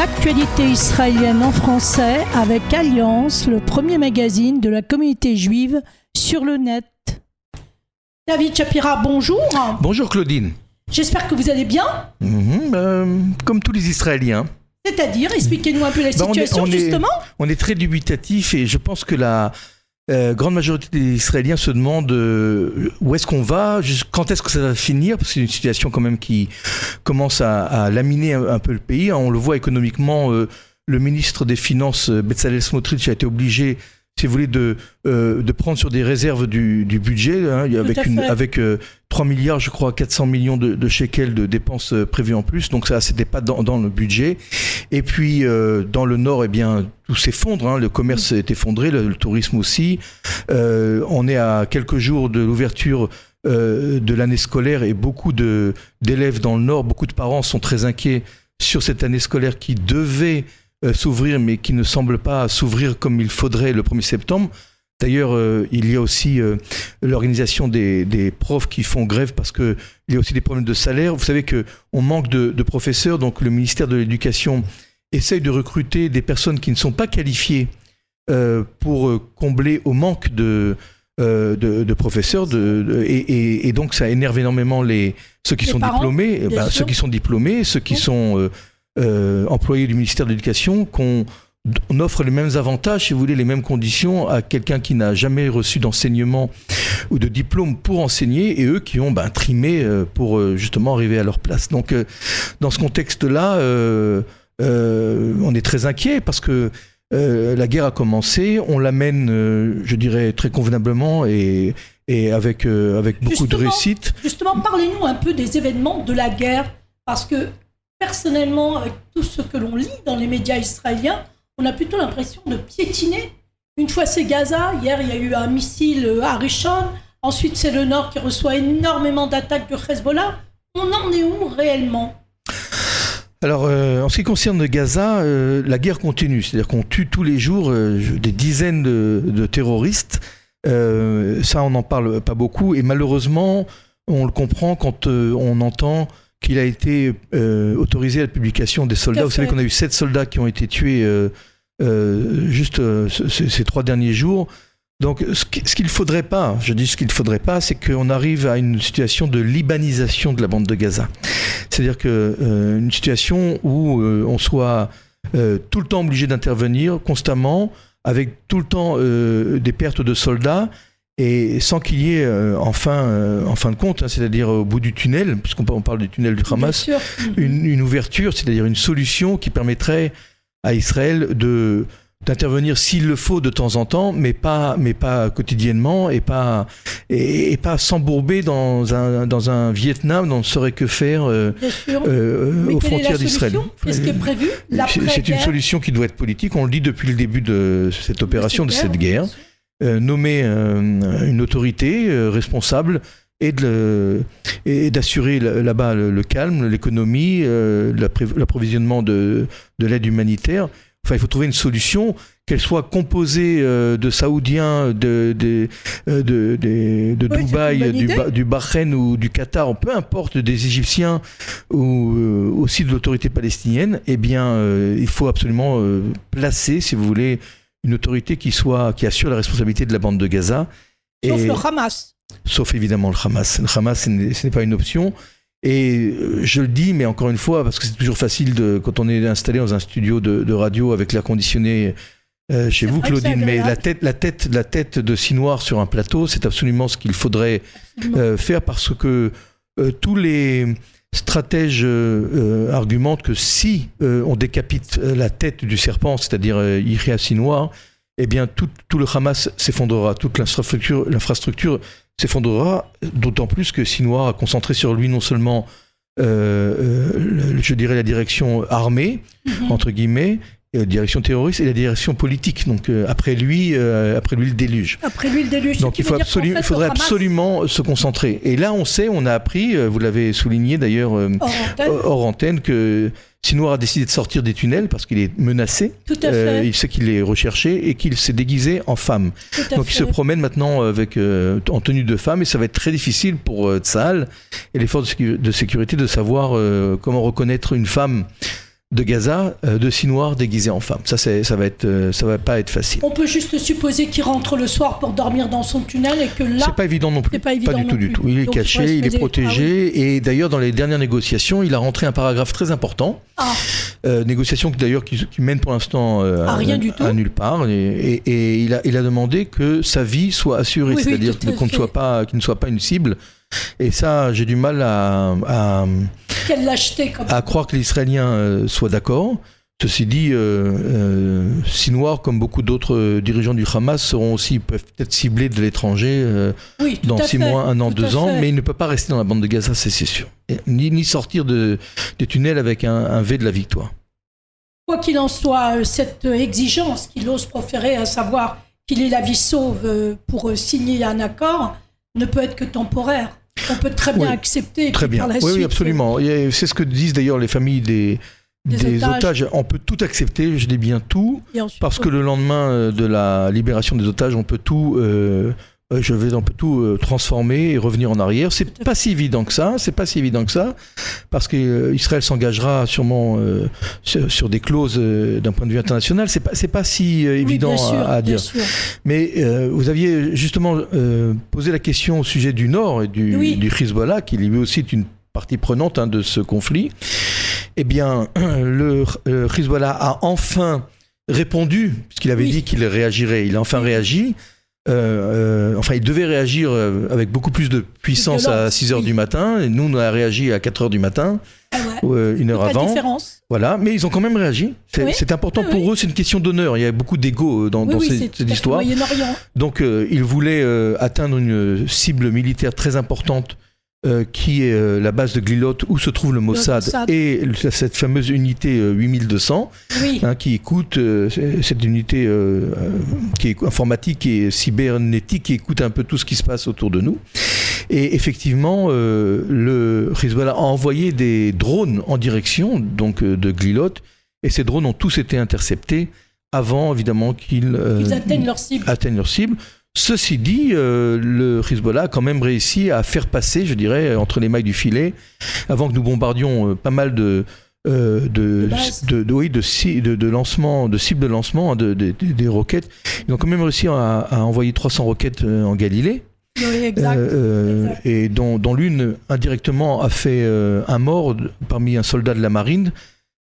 L'actualité israélienne en français avec Alliance, le premier magazine de la communauté juive sur le net. David Shapira, bonjour. Bonjour Claudine. J'espère que vous allez bien. Comme tous les Israéliens. C'est-à-dire, expliquez-nous un peu la situation justement. On est très dubitatif et je pense que la grande majorité des Israéliens se demandent où est-ce qu'on va, quand est-ce que ça va finir, parce que c'est une situation quand même qui commence à laminer un peu le pays. On le voit économiquement, le ministre des Finances, Bezalel Smotrich, a été obligé, si vous voulez, de prendre sur des réserves du budget, hein, avec 3 milliards, je crois, 400 millions de shekels de dépenses prévues en plus, donc ça, c'était pas dans le budget. Et puis, dans le Nord, eh bien, tout s'effondre, hein, le commerce est effondré, le tourisme aussi. On est à quelques jours de l'ouverture de l'année scolaire et beaucoup d'élèves dans le Nord, beaucoup de parents sont très inquiets sur cette année scolaire qui devait s'ouvrir, mais qui ne semble pas s'ouvrir comme il faudrait le 1er septembre. D'ailleurs, il y a aussi l'organisation des profs qui font grève parce qu'il y a aussi des problèmes de salaire. Vous savez qu'on manque de professeurs, donc le ministère de l'Éducation essaye de recruter des personnes qui ne sont pas qualifiées pour combler au manque de professeurs. Et donc, ça énerve énormément ceux qui sont diplômés, ceux qui sont employés du ministère de l'Éducation, qu'on offre les mêmes avantages, si vous voulez, les mêmes conditions à quelqu'un qui n'a jamais reçu d'enseignement ou de diplôme pour enseigner, et eux qui ont trimé pour justement arriver à leur place. Donc, dans ce contexte-là, on est très inquiet parce que la guerre a commencé, on l'amène, je dirais, très convenablement et avec beaucoup de réussite. Justement, parlez-nous un peu des événements de la guerre, parce que personnellement, avec tout ce que l'on lit dans les médias israéliens, on a plutôt l'impression de piétiner. Une fois c'est Gaza, hier il y a eu un missile à Rishon, ensuite c'est le Nord qui reçoit énormément d'attaques de Hezbollah. On en est où réellement ? Alors, en ce qui concerne Gaza, la guerre continue, c'est-à-dire qu'on tue tous les jours des dizaines de terroristes. Ça, on n'en parle pas beaucoup, et malheureusement, on le comprend quand on entend qu'il a été autorisé à la publication des soldats. Vous savez qu'on a eu 7 soldats qui ont été tués ces 3 derniers jours. Donc ce qu'il ne faudrait pas, c'est qu'on arrive à une situation de libanisation de la bande de Gaza. C'est-à-dire une situation où on soit tout le temps obligé d'intervenir constamment, avec tout le temps des pertes de soldats, et sans qu'il y ait en fin de compte, c'est-à-dire au bout du tunnel, puisqu'on parle du tunnel du Hamas, une ouverture, c'est-à-dire une solution qui permettrait à Israël d'intervenir s'il le faut de temps en temps, mais pas quotidiennement, et pas s'embourber dans un Vietnam dont on ne saurait que faire aux frontières d'Israël. Qu'est-ce qui est prévu ? C'est une solution qui doit être politique. On le dit depuis le début de cette opération, de cette guerre. Nommer une autorité responsable et d'assurer là-bas le calme, l'économie, l'approvisionnement de l'aide humanitaire. Enfin, il faut trouver une solution, qu'elle soit composée de Saoudiens, de Dubaï, du Bahreïn ou du Qatar, peu importe, des Égyptiens ou aussi de l'autorité palestinienne. Eh bien, il faut absolument placer, si vous voulez, une autorité qui assure la responsabilité de la bande de Gaza. Sauf le Hamas. Sauf évidemment le Hamas. Le Hamas, ce n'est pas une option. Et je le dis, mais encore une fois, parce que c'est toujours facile quand on est installé dans un studio de radio avec l'air conditionné chez vous, Claudine, mais la tête de Sinoir sur un plateau, c'est absolument ce qu'il faudrait faire, parce que tous les stratèges argumentent que si on décapite la tête du serpent, c'est-à-dire Yahya Sinwar, eh bien tout le Hamas s'effondrera, toute l'infrastructure s'effondrera, d'autant plus que Sinwar a concentré sur lui non seulement je dirais la direction armée, entre guillemets, la direction terroriste et la direction politique. Donc après lui le déluge. Donc il faudrait absolument se concentrer. Et là on a appris, vous l'avez souligné d'ailleurs hors antenne, que Sinwar a décidé de sortir des tunnels parce qu'il est menacé. Tout à fait. Il sait qu'il est recherché et qu'il s'est déguisé en femme. Donc il se promène maintenant en tenue de femme, et ça va être très difficile pour Tsahal et les forces de sécurité de savoir comment reconnaître une femme de Gaza de Sinoirs déguisés en femmes. Ça va pas être facile. On peut juste supposer qu'il rentre le soir pour dormir dans son tunnel et que là... C'est pas évident non plus. Pas du tout. Il est caché, il est protégé. Ah oui. Et d'ailleurs, dans les dernières négociations, il a rentré un paragraphe très important. Négociation d'ailleurs qui mène pour l'instant à nulle part. Et il a demandé que sa vie soit assurée, c'est-à-dire qu'il ne soit pas une cible. Et ça, j'ai du mal Quelle lâcheté, à croire que les Israéliens soient d'accord. Ceci dit, Sinoir, comme beaucoup d'autres dirigeants du Hamas, peuvent être ciblés de l'étranger dans 6 mois, 1 an, 2 ans, mais il ne peut pas rester dans la bande de Gaza, c'est sûr. Ni sortir des tunnels avec un V de la victoire. Quoi qu'il en soit, cette exigence qu'il ose proférer, à savoir qu'il ait la vie sauve pour signer un accord, ne peut être que temporaire. On peut très bien accepter. Très bien. Oui, absolument. C'est ce que disent d'ailleurs les familles des otages. On peut tout accepter, je dis bien tout, parce que le lendemain de la libération des otages, on peut tout transformer et revenir en arrière. C'est pas si évident que ça. Parce qu'Israël s'engagera sûrement sur des clauses d'un point de vue international. C'est pas si évident à dire. Mais vous aviez justement posé la question au sujet du Nord et du Hezbollah, qui lui aussi est une partie prenante de ce conflit. Eh bien, le Hezbollah a enfin répondu, puisqu'il avait dit qu'il réagirait. Il a enfin réagi. Il devait réagir avec beaucoup plus de puissance à 6h du matin. Et nous, on a réagi à 4h du matin, 1 heure avant. Voilà, mais ils ont quand même réagi. C'est important pour eux, c'est une question d'honneur. Il y a beaucoup d'ego dans cette histoire. Donc, ils voulaient atteindre une cible militaire très importante qui est la base de Glilot où se trouve le Mossad et cette fameuse unité 8200 qui écoute cette unité qui est informatique et cybernétique, qui écoute un peu tout ce qui se passe autour de nous. Et effectivement, le Hezbollah a envoyé des drones en direction donc de Glilot, et ces drones ont tous été interceptés avant évidemment qu'ils atteignent leur cible. Ceci dit, le Hezbollah a quand même réussi à faire passer, je dirais, entre les mailles du filet, avant que nous bombardions pas mal de cibles de lancement des roquettes. Ils ont quand même réussi à envoyer 300 roquettes en Galilée. Oui, exact. Et dont l'une indirectement a fait un mort parmi un soldat de la marine,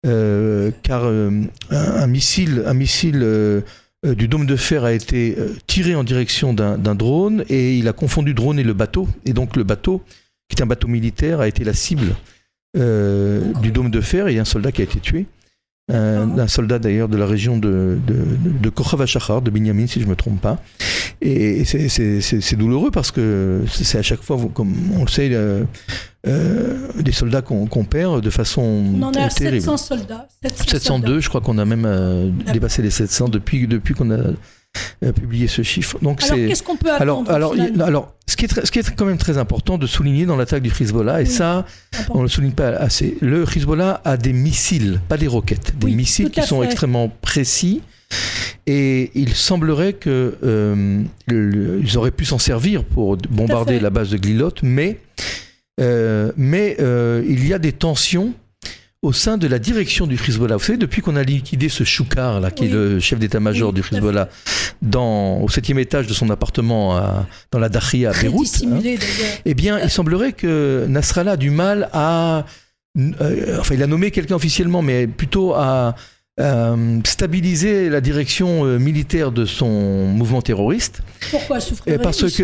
car un missile du dôme de fer a été tiré en direction d'un drone, et il a confondu drone et le bateau. Et donc le bateau, qui est un bateau militaire, a été la cible du dôme de fer, et il y a un soldat qui a été tué. Un soldat d'ailleurs de la région de Kochav HaShachar, de Binyamin, si je ne me trompe pas. Et c'est douloureux parce que c'est à chaque fois, comme on le sait, des soldats qu'on perd de façon terrible. On en a 700 soldats. 702, je crois qu'on a même dépassé les 700 depuis qu'on a publié ce chiffre. Donc alors qu'est-ce qu'on peut attendre alors ce qui est quand même très important de souligner dans l'attaque du Hezbollah, et ça on ne le souligne pas assez, le Hezbollah a des missiles, pas des roquettes, des missiles qui sont extrêmement précis, et il semblerait que ils auraient pu s'en servir pour bombarder la base de Glilot, mais il y a des tensions au sein de la direction du Hezbollah. Vous savez, depuis qu'on a liquidé ce Choukar, là, qui est le chef d'état-major du Hezbollah, au 7e étage de son appartement dans la Dahria à Beyrouth, eh bien, il semblerait que Nasrallah a du mal à... il a nommé quelqu'un officiellement, mais plutôt à stabiliser la direction militaire de son mouvement terroriste. Pourquoi souffrir ?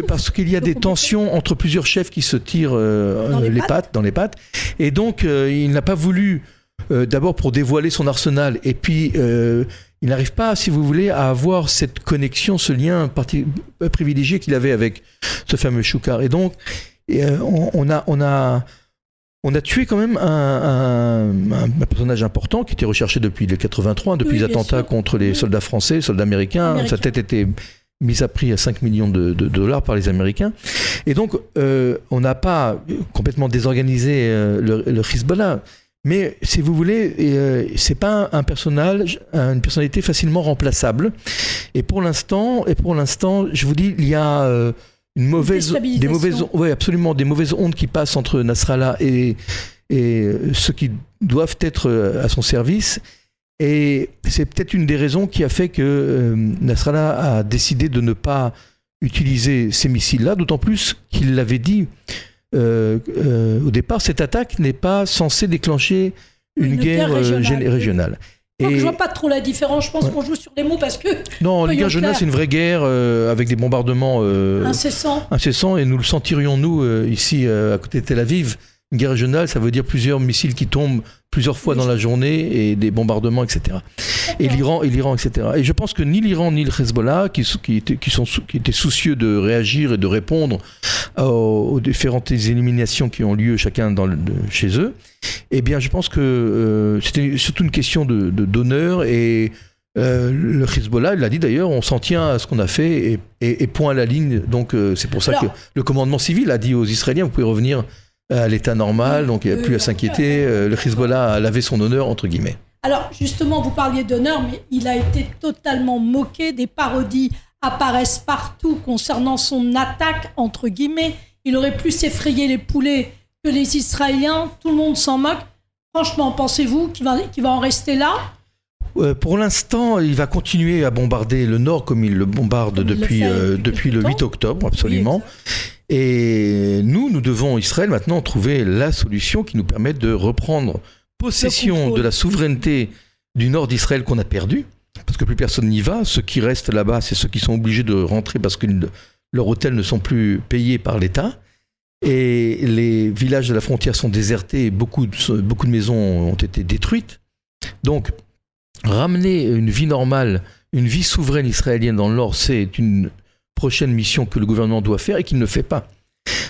Parce qu'il y a des tensions entre plusieurs chefs qui se tirent dans les pattes. Et donc, il n'a pas voulu, d'abord pour dévoiler son arsenal, et puis il n'arrive pas, si vous voulez, à avoir cette connexion, ce lien privilégié qu'il avait avec ce fameux Choukar. Et donc, on a tué quand même un personnage important qui était recherché depuis le 83, depuis les attentats contre les soldats français, soldats américains. Sa tête était mise à prix à 5 millions de dollars par les Américains. Et donc, on n'a pas complètement désorganisé le Hezbollah. Mais si vous voulez, c'est pas une personnalité facilement remplaçable. Et pour l'instant, je vous dis, il y a des mauvaises ondes qui passent entre Nasrallah et et ceux qui doivent être à son service. Et c'est peut-être une des raisons qui a fait que Nasrallah a décidé de ne pas utiliser ces missiles-là, d'autant plus qu'il l'avait dit au départ, cette attaque n'est pas censée déclencher une guerre régionale. Je ne vois pas trop la différence, je pense qu'on joue sur les mots parce que... Non, la guerre régionale, c'est une vraie guerre avec des bombardements incessants, et nous le sentirions, nous, ici, à côté de Tel Aviv. Une guerre régionale, ça veut dire plusieurs missiles qui tombent plusieurs fois dans la journée et des bombardements, etc. Et l'Iran, etc. Et je pense que ni l'Iran ni le Hezbollah, qui étaient soucieux de réagir et de répondre aux différentes éliminations qui ont lieu chacun chez eux, eh bien, je pense que c'était surtout une question d'honneur et le Hezbollah, il l'a dit d'ailleurs, on s'en tient à ce qu'on a fait et point à la ligne. Donc c'est pour ça que le commandement civil a dit aux Israéliens, vous pouvez revenir à l'état normal, donc il n'y a plus à s'inquiéter. Le Hezbollah a lavé son honneur, entre guillemets. Alors justement, vous parliez d'honneur, mais il a été totalement moqué. Des parodies apparaissent partout concernant son attaque, entre guillemets. Il aurait pu s'effrayer les poulets que les Israéliens. Tout le monde s'en moque. Franchement, pensez-vous qu'il va en rester là ? Pour l'instant, il va continuer à bombarder le nord comme il le bombarde depuis le 8 octobre, absolument. Oui, et nous devons, Israël, maintenant trouver la solution qui nous permette de reprendre possession de la souveraineté du nord d'Israël qu'on a perdue, parce que plus personne n'y va. Ceux qui restent là-bas, c'est ceux qui sont obligés de rentrer parce que leurs hôtels ne sont plus payés par l'État. Et les villages de la frontière sont désertés et beaucoup de maisons ont été détruites. Donc, ramener une vie normale, une vie souveraine israélienne dans le nord, c'est une prochaine mission que le gouvernement doit faire et qu'il ne fait pas.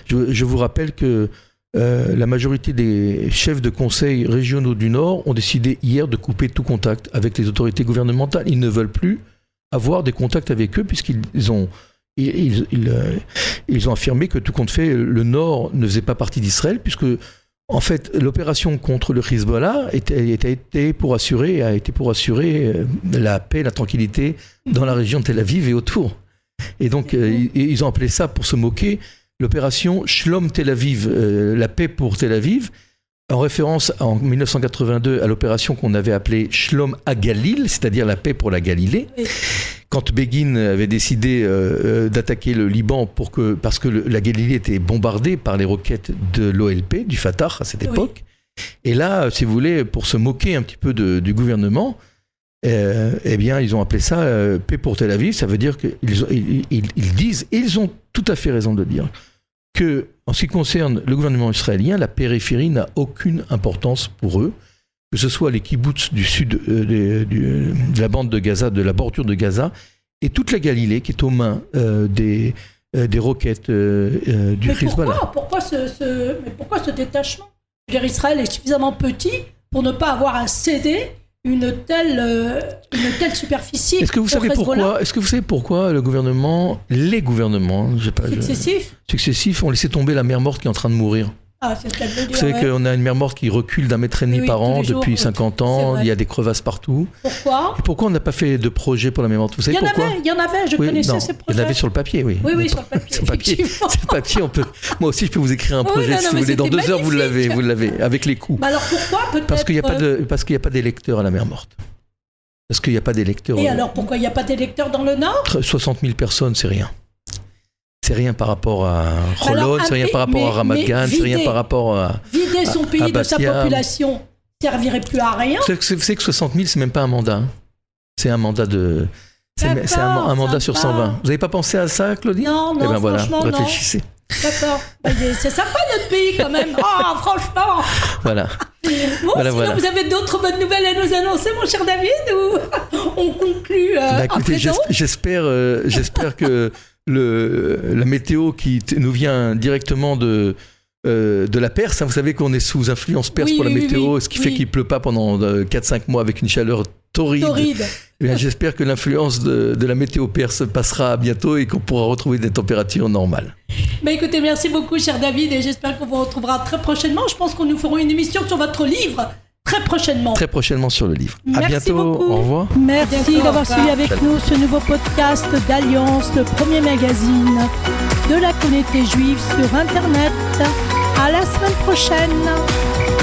Je vous rappelle que la majorité des chefs de conseils régionaux du Nord ont décidé hier de couper tout contact avec les autorités gouvernementales. Ils ne veulent plus avoir des contacts avec eux puisqu'ils ont affirmé que tout compte fait, le Nord ne faisait pas partie d'Israël puisque en fait, l'opération contre le Hezbollah a été pour assurer la paix, la tranquillité dans la région de Tel Aviv et autour. Et donc, ils ont appelé ça, pour se moquer, l'opération Shlom Tel Aviv, la paix pour Tel Aviv, en référence en 1982 à l'opération qu'on avait appelée Shlom HaGalil, c'est-à-dire la paix pour la Galilée. Quand Begin avait décidé d'attaquer le Liban parce que la Galilée était bombardée par les roquettes de l'OLP, du Fatah à cette époque. Et là, si vous voulez, pour se moquer un petit peu du gouvernement, eh bien, ils ont appelé ça paix pour Tel Aviv. Ça veut dire qu'ils disent, et ils ont tout à fait raison de dire, que en ce qui concerne le gouvernement israélien, la périphérie n'a aucune importance pour eux, que ce soit les kibboutz du sud de la bande de Gaza, de la bordure de Gaza, et toute la Galilée qui est aux mains des roquettes du Hezbollah. Pourquoi ce détachement ? Israël est suffisamment petit pour ne pas avoir à céder une telle superficie. Est-ce que vous savez pourquoi les gouvernements successifs ont laissé tomber la mer morte qui est en train de mourir ? C'est le cas de le dire. Vous savez qu'on a une mer morte qui recule d'1,5 mètre par an depuis 50 ans. Il y a des crevasses partout. Pourquoi ? Et pourquoi on n'a pas fait de projet pour la mer morte ? Vous savez pourquoi ? Il y en avait, je connaissais ces projets. Il y en avait sur le papier, oui. Oui, sur le papier. Sur le papier, moi aussi, je peux vous écrire un projet si vous voulez. Dans 2 heures, vous l'avez, avec les coups. Alors pourquoi peut-être ? Parce qu'il n'y a pas d'électeurs à la mer morte. Parce qu'il n'y a pas d'électeurs. Et alors pourquoi il n'y a pas d'électeurs dans le Nord ? 60 000 personnes, c'est rien. C'est rien par rapport à Holon, c'est rien par rapport à Ramat Gan, c'est rien par rapport à vider son pays de sa population servirait plus à rien. Vous savez que 60 000, c'est même pas un mandat. Hein. C'est un mandat de... C'est un mandat sur 120. Vous n'avez pas pensé à ça, Claudie ? Non, franchement, voilà, réfléchissez. Non. D'accord. C'est sympa notre pays quand même. Oh, franchement. Voilà. Sinon, vous avez d'autres bonnes nouvelles à nous annoncer, mon cher David, ou on conclut écoutez, j'espère que la météo qui nous vient directement de la Perse, hein, vous savez qu'on est sous influence perse pour la météo, ce qui fait qu'il ne pleut pas pendant 4-5 mois avec une chaleur torride. Eh bien, j'espère que l'influence de la météo perse passera bientôt et qu'on pourra retrouver des températures normales. Écoutez, merci beaucoup, cher David, et j'espère qu'on vous retrouvera très prochainement. Je pense qu'on nous fera une émission sur votre livre très prochainement. Très prochainement sur le livre. Merci à bientôt. Beaucoup. Au revoir. Merci d'avoir suivi avec nous ce nouveau podcast d'Alliance, le premier magazine de la communauté juive sur Internet. À la semaine prochaine.